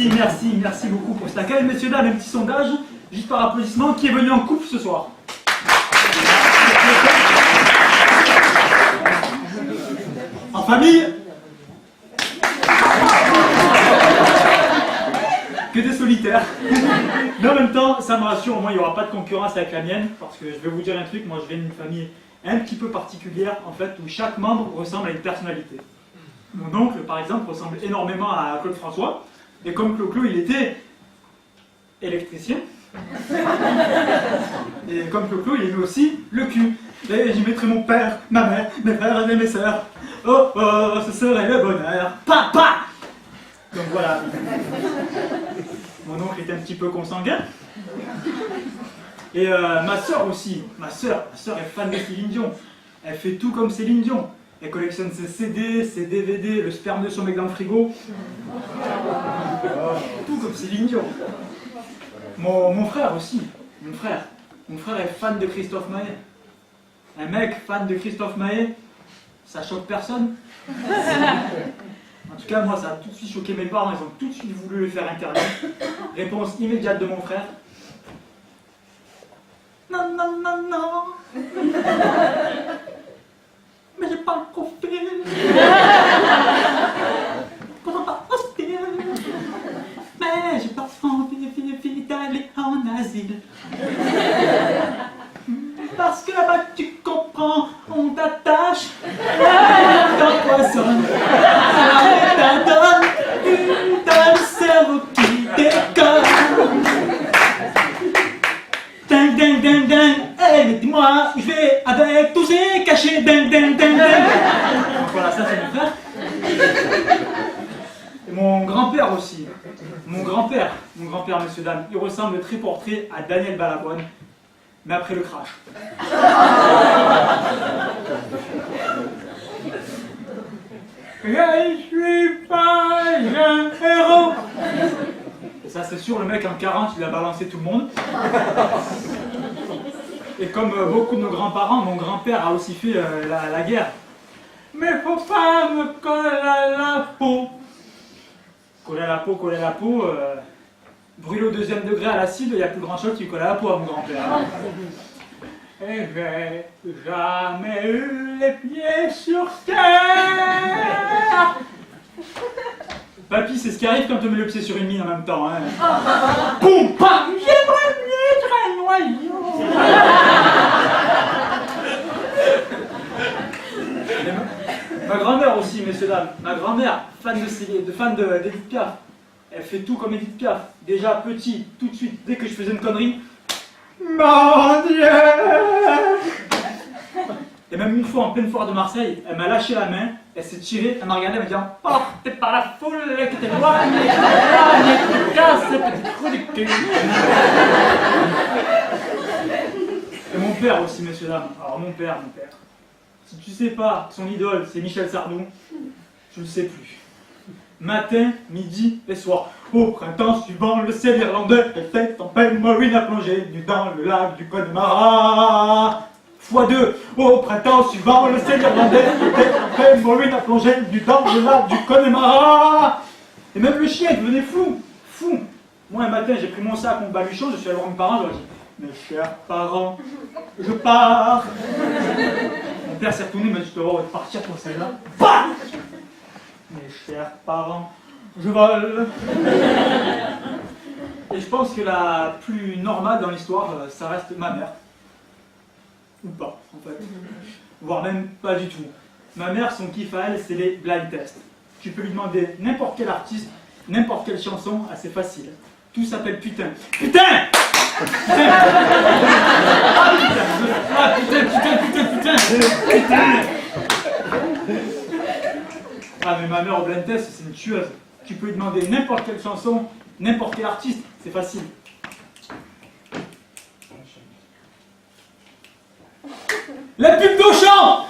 merci beaucoup pour cet accueil. Messieurs, dames, un petit sondage, juste par applaudissement, qui est venu en couple ce soir? En famille? Que des solitaires. Mais en même temps, ça me rassure, au moins il n'y aura pas de concurrence avec la mienne, parce que je vais vous dire un truc, moi je viens d'une famille un petit peu particulière, en fait, où chaque membre ressemble à une personnalité. Mon oncle, par exemple, ressemble énormément à Claude François, et comme Clo-Clo, il était électricien, et comme Clo-Clo, il aimait aussi le cul. Et j'y mettrai mon père, ma mère, mes frères et mes sœurs. Oh, oh, ce serait le bonheur. Papa! Donc voilà. Mon oncle était un petit peu consanguin. Et ma sœur aussi. Ma sœur est fan de Céline Dion. Elle fait tout comme Céline Dion. Elle collectionne ses CD, ses DVD, le sperme de son mec dans le frigo. Tout comme Céline Dion. Mon frère aussi. Mon frère est fan de Christophe Maé. Un mec fan de Christophe Maé, ça choque personne. En tout cas, moi, ça a tout de suite choqué mes parents. Ils ont tout de suite voulu le faire interner. Réponse immédiate de mon frère. Non, non, non, non. Mais j'ai pas le profil. Pourtant pas hostile. Mais j'ai pas envie d'aller en asile. Parce que là-bas, tu comprends, on t'attache, on t'empoisonne, on t'adonne, t'as le cerveau qui déconne. Ding, ding, ding, ding, hey, dis-moi, je vais avec tous ces cachets, ding, ding, ding, ding. Donc voilà, ça c'est mon frère. Et mon grand-père aussi. Mon grand-père, messieurs, dames, il ressemble très portrait à Daniel Balavoine. Mais après le crash. Je suis pas un héros. Et ça c'est sûr, le mec en 40, il a balancé tout le monde. Et comme beaucoup de nos grands-parents, mon grand-père a aussi fait la guerre. Mais faut pas me coller à la peau. Coller à la peau. Brûlé au 2e degré à l'acide, il n'y a plus grand chose qui lui colle à la peau à mon grand-père. Et j'ai jamais eu les pieds sur terre. Papy, c'est ce qui arrive quand on met le pied sur une mine en même temps. Hein. Boum, bam, j'aimerais mieux être un noyau. Ma grand-mère aussi, messieurs, dames. Ma grand-mère, fan d'Edith Piaf. Elle fait tout comme Edith Piaf. Déjà petit, tout de suite, dès que je faisais une connerie. Mon Dieu! Et même une fois en pleine foire de Marseille, elle m'a lâché la main, elle s'est tirée, elle m'a regardé, elle m'a dit emportée par la foule qui était éloignée, casse ce petit trou du cul. Et mon père aussi, messieurs, dames. Alors mon père. Si tu sais pas, son idole, c'est Michel Sardou, je ne sais plus. Matin, midi et soir. Au printemps suivant, le ciel irlandais était en peine marine à plonger nu dans le lac du Connemara. x2. Au printemps suivant, le ciel irlandais était en peine marine à plonger nu dans le lac du Connemara. Et même le chien devenait fou. Moi, un matin, j'ai pris mon sac, mon baluchon, je suis allé voir mes parents, je leur ai dit mes chers parents, je pars. Mon père s'est retourné, il m'a dit tu vas voir, partir pour celle-là. Bah mes chers parents, je vole. Et je pense que la plus normale dans l'histoire, ça reste ma mère. Ou pas, en fait. Voire même pas du tout. Ma mère, son kiff à elle, c'est les blind tests. Tu peux lui demander n'importe quel artiste, n'importe quelle chanson, assez facile. Tout s'appelle putain. Putain! Putain! Ah putain! Ah mais ma mère au blind test, c'est une tueuse. Tu peux lui demander n'importe quelle chanson, n'importe quel artiste, c'est facile. La pub d'Auchan!